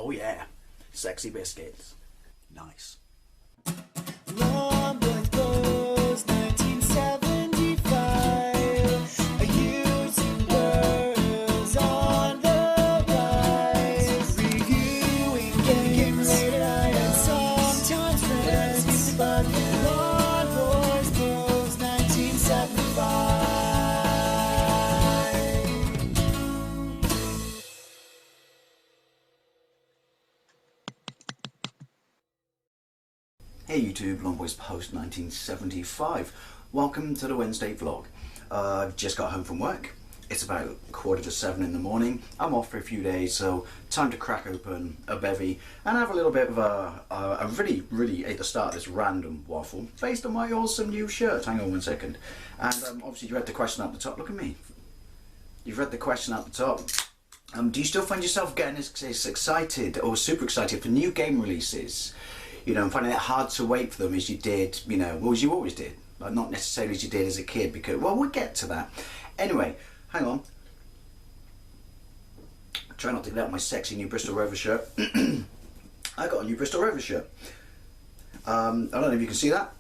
Oh yeah, sexy biscuits. Nice. Long boys blues, 1975. A YouTuber is on the rise. Reviewing games late at night and sometimes friends music about Long boys blues, 1975. Hey YouTube, Long Boys Post 1975. Welcome to the Wednesday vlog. I've just got home from work. It's about 6:45 in the morning. I'm off for a few days, so time to crack open a bevy and have a little bit of a really ate the start of this random waffle based on my awesome new shirt. Hang on one second. And obviously you read the question at the top. Look at me. You've read the question at the top. Do you still find yourself getting as excited or super excited for new game releases? You know, and finding it hard to wait for them as you did, you know, well, as you always did, but not necessarily as you did as a kid, because, well, we'll get to that. Anyway, hang on. Try not to get out my sexy new Bristol Rovers shirt. I got a new Bristol Rovers shirt. I don't know if you can see that.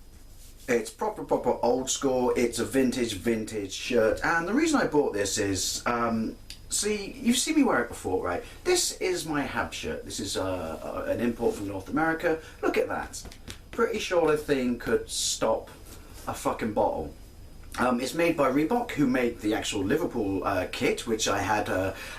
It's proper old school. It's a vintage shirt, and the reason I bought this is, see, you've seen me wear it before, right? This is my Hab shirt. This is an import from North America. Look at that. Pretty sure the thing could stop a fucking bottle. It's made by Reebok, who made the actual Liverpool kit, which I had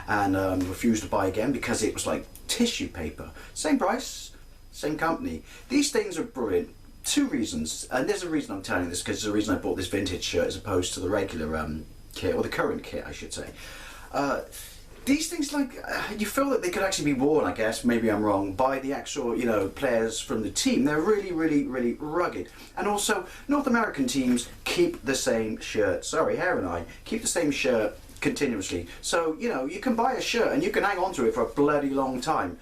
and refused to buy again because it was like tissue paper. Same price, same company. These things are brilliant. Two reasons, and there's a reason I'm telling you this, because there's a reason I bought this vintage shirt as opposed to the regular kit, or the current kit, I should say. These things, like, you feel that they could actually be worn, I guess, maybe I'm wrong, by the actual, you know, players from the team. They're really rugged. And also, North American teams keep the same shirt. Sorry, hair and I keep the same shirt continuously. So, you know, you can buy a shirt and you can hang on to it for a bloody long time.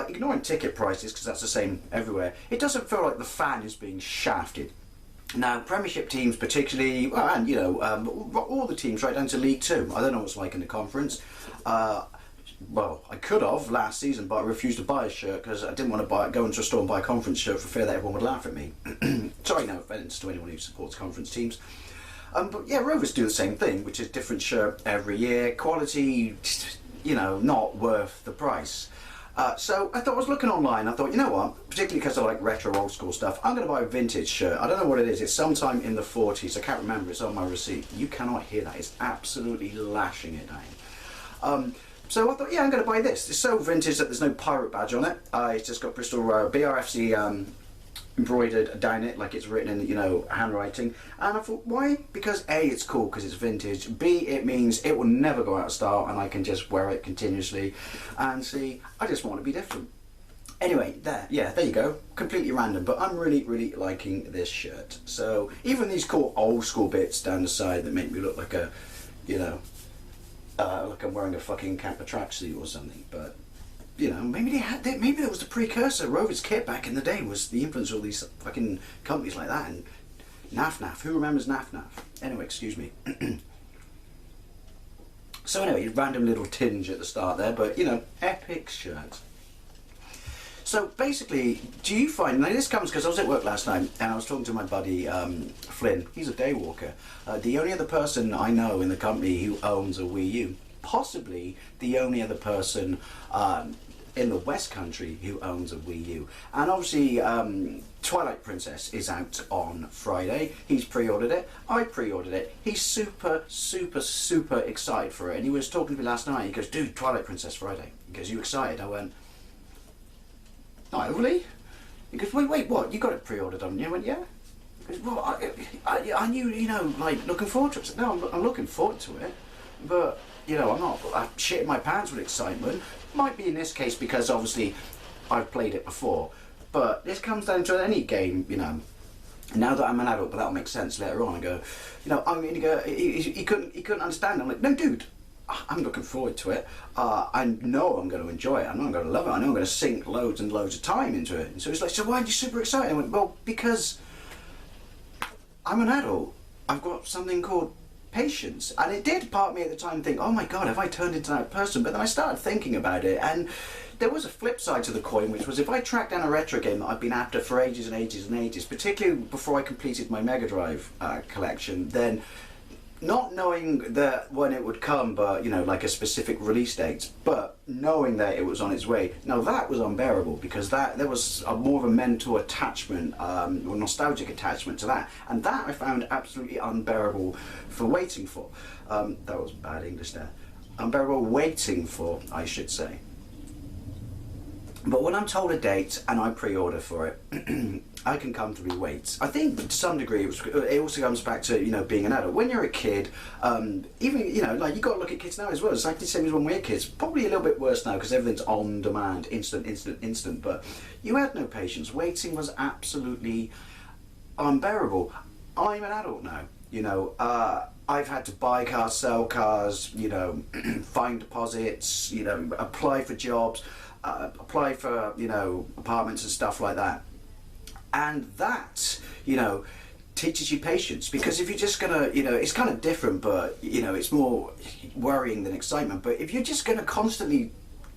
Ignoring ticket prices, because that's the same everywhere, it doesn't feel like the fan is being shafted. Now, Premiership teams particularly, well, and you know, all the teams right down to League Two. I don't know what it's like in the conference. Well, I could have last season, but I refused to buy a shirt because I didn't want to go into a store and buy a conference shirt for fear that everyone would laugh at me. Sorry, no offence to anyone who supports conference teams. But yeah, Rovers do the same thing, which is different shirt every year. Quality, you know, not worth the price. So I thought, I was looking online, I thought, you know what, particularly because I like retro old school stuff, I'm going to buy a vintage shirt. I don't know what it is, it's sometime in the 40s, I can't remember, it's on my receipt. You cannot hear that, it's absolutely lashing it down. So I thought, yeah, I'm going to buy this. It's so vintage that there's no pirate badge on it. It's just got Bristol BRFC embroidered down it, like it's written in, you know, handwriting. And I thought, why? Because A, it's cool because it's vintage. B, it means it will never go out of style and I can just wear it continuously. And C, I just want to be different. Anyway, there you go. Completely random, but I'm really liking this shirt. So even these cool old school bits down the side that make me look like a, you know, like I'm wearing a fucking Kappa tracksuit or something, but you know, maybe maybe that was the precursor. Rovers kit back in the day was the influence of all these fucking companies like that. And Naf, who remembers Naf? Anyway, excuse me. So anyway, random little tinge at the start there, but you know, epic shirt. So basically, do you find, now this comes because I was at work last night and I was talking to my buddy Flynn. He's a day walker. The only other person I know in the company who owns a Wii U. Possibly the only other person in the West Country who owns a Wii U. And obviously Twilight Princess is out on Friday. He's pre-ordered it. I pre-ordered it. He's super excited for it. And he was talking to me last night. He goes, dude, Twilight Princess Friday. He goes, you excited? I went, not overly. He goes, wait, what? You got it pre-ordered, haven't you? I went, yeah. He goes, well, I knew, you know, like, looking forward to it. I said, no, I'm looking forward to it. But, you know, I'm shitting my pants with excitement. Might be in this case because obviously I've played it before. But this comes down to any game, you know. Now that I'm an adult, but that'll make sense later on. I go, you know, I'm going to go, he couldn't understand. I'm like, no, dude, I'm looking forward to it. I know I'm going to enjoy it. I know I'm going to love it. I know I'm going to sink loads and loads of time into it. And so it's like, so why are you super excited? I went, well, because I'm an adult. I've got something called patience. And it did part of me at the time think, oh my God, have I turned into that person? But then I started thinking about it, and there was a flip side to the coin, which was if I tracked down a retro game that I'd been after for ages and ages and ages, particularly before I completed my Mega Drive collection, then not knowing that when it would come, but like a specific release date, but knowing that it was on its way. Now that was unbearable, because there was more of a mental attachment, or nostalgic attachment to that, and that I found absolutely unbearable for waiting for. That was bad English there. Unbearable waiting for, I should say. But when I'm told a date and I pre-order for it, I can comfortably wait. I think to some degree it also comes back to being an adult. When you're a kid, even like you got to look at kids now as well. It's like the same as when we were kids. Probably a little bit worse now because everything's on demand, instant. But you had no patience. Waiting was absolutely unbearable. I'm an adult now. I've had to buy cars, sell cars, find deposits, apply for jobs. Apply for apartments and stuff like that, and that teaches you patience, because if you're just gonna it's kind of different, but it's more worrying than excitement. But if you're just gonna constantly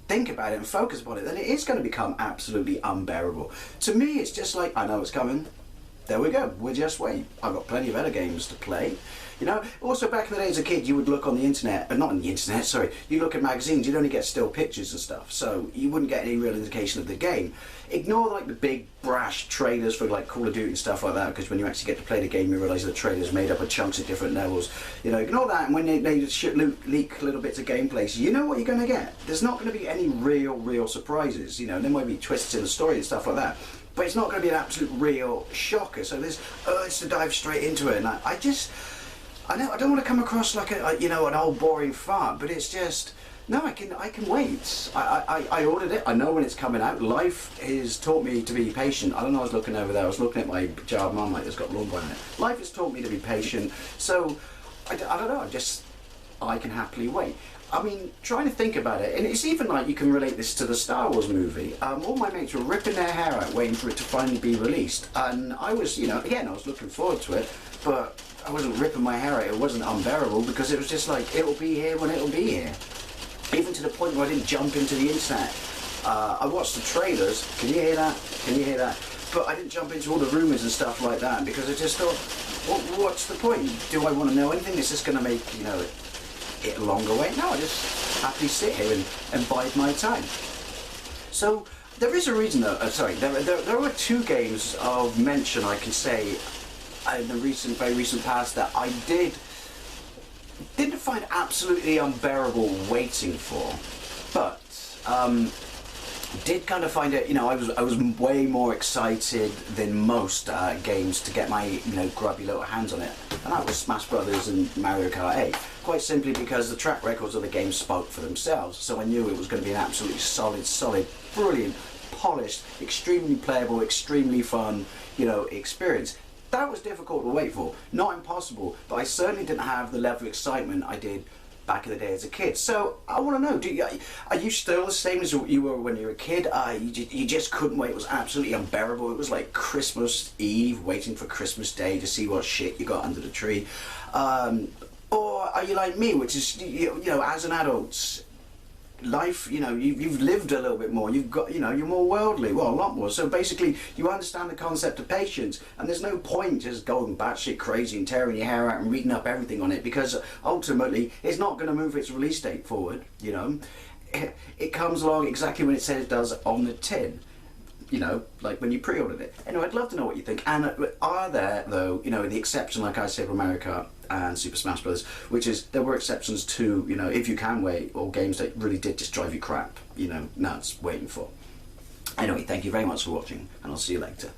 think about it and focus on it, then it is going to become absolutely unbearable. To me, it's just like, I know it's coming, there we go, we'll just wait. I've got plenty of other games to play. Also back in the day as a kid, you would look on the internet, not on the internet, sorry, you look at magazines, you'd only get still pictures and stuff, so you wouldn't get any real indication of the game. Ignore like the big brash trailers for like Call of Duty and stuff like that, because when you actually get to play the game, you realise the trailer's made up of chunks of different levels. Ignore that, and when they leak little bits of gameplay, so you know what you're going to get. There's not going to be any real surprises, there might be twists in the story and stuff like that, but it's not going to be an absolute real shocker, so there's urge to dive straight into it, and I don't want to come across like an old boring fart, but it's just, no, I can wait. I ordered it, I know when it's coming out. Life has taught me to be patient. I don't know, I was looking over there, I was looking at my jar of Marmite that's got lawnmower in it. Life has taught me to be patient, so I don't know, I can happily wait. I mean, trying to think about it, and it's even like you can relate this to the Star Wars movie. All my mates were ripping their hair out waiting for it to finally be released, and I was, again, I was looking forward to it, but I wasn't ripping my hair out. It wasn't unbearable, because it was just like, it'll be here when it'll be here. Even to the point where I didn't jump into the internet. I watched the trailers. Can you hear that? Can you hear that? But I didn't jump into all the rumours and stuff like that, because I just thought, what's the point? Do I want to know anything? Is this going to make, it a longer wait? No, I just happily sit here and bide my time. So there is a reason though, there were two games of mention I can say in the very recent past that I didn't find absolutely unbearable waiting for, but did kind of find it, I was way more excited than most games to get my grubby little hands on it, and that was Smash Brothers and Mario Kart 8. Quite simply because the track records of the game spoke for themselves, so I knew it was going to be an absolutely solid, brilliant, polished, extremely playable, extremely fun, experience. That was difficult to wait for. Not impossible, but I certainly didn't have the level of excitement I did back in the day as a kid. So I want to know, are you still the same as you were when you were a kid? You just couldn't wait. It was absolutely unbearable. It was like Christmas Eve, waiting for Christmas Day to see what shit you got under the tree. Or are you like me, which is, as an adult, life, you've lived a little bit more, you've got, you're more worldly, well, a lot more, so basically you understand the concept of patience, and there's no point just going batshit crazy and tearing your hair out and reading up everything on it, because ultimately it's not going to move its release date forward. It comes along exactly when it says it does on the tin, like when you pre-ordered it. Anyway, I'd love to know what you think. And are there, though, the exception, like I said, with Mario Kart and Super Smash Bros., which is, there were exceptions to, if you can wait, or games that really did just drive you crap, nuts, waiting for. Anyway, thank you very much for watching, and I'll see you later.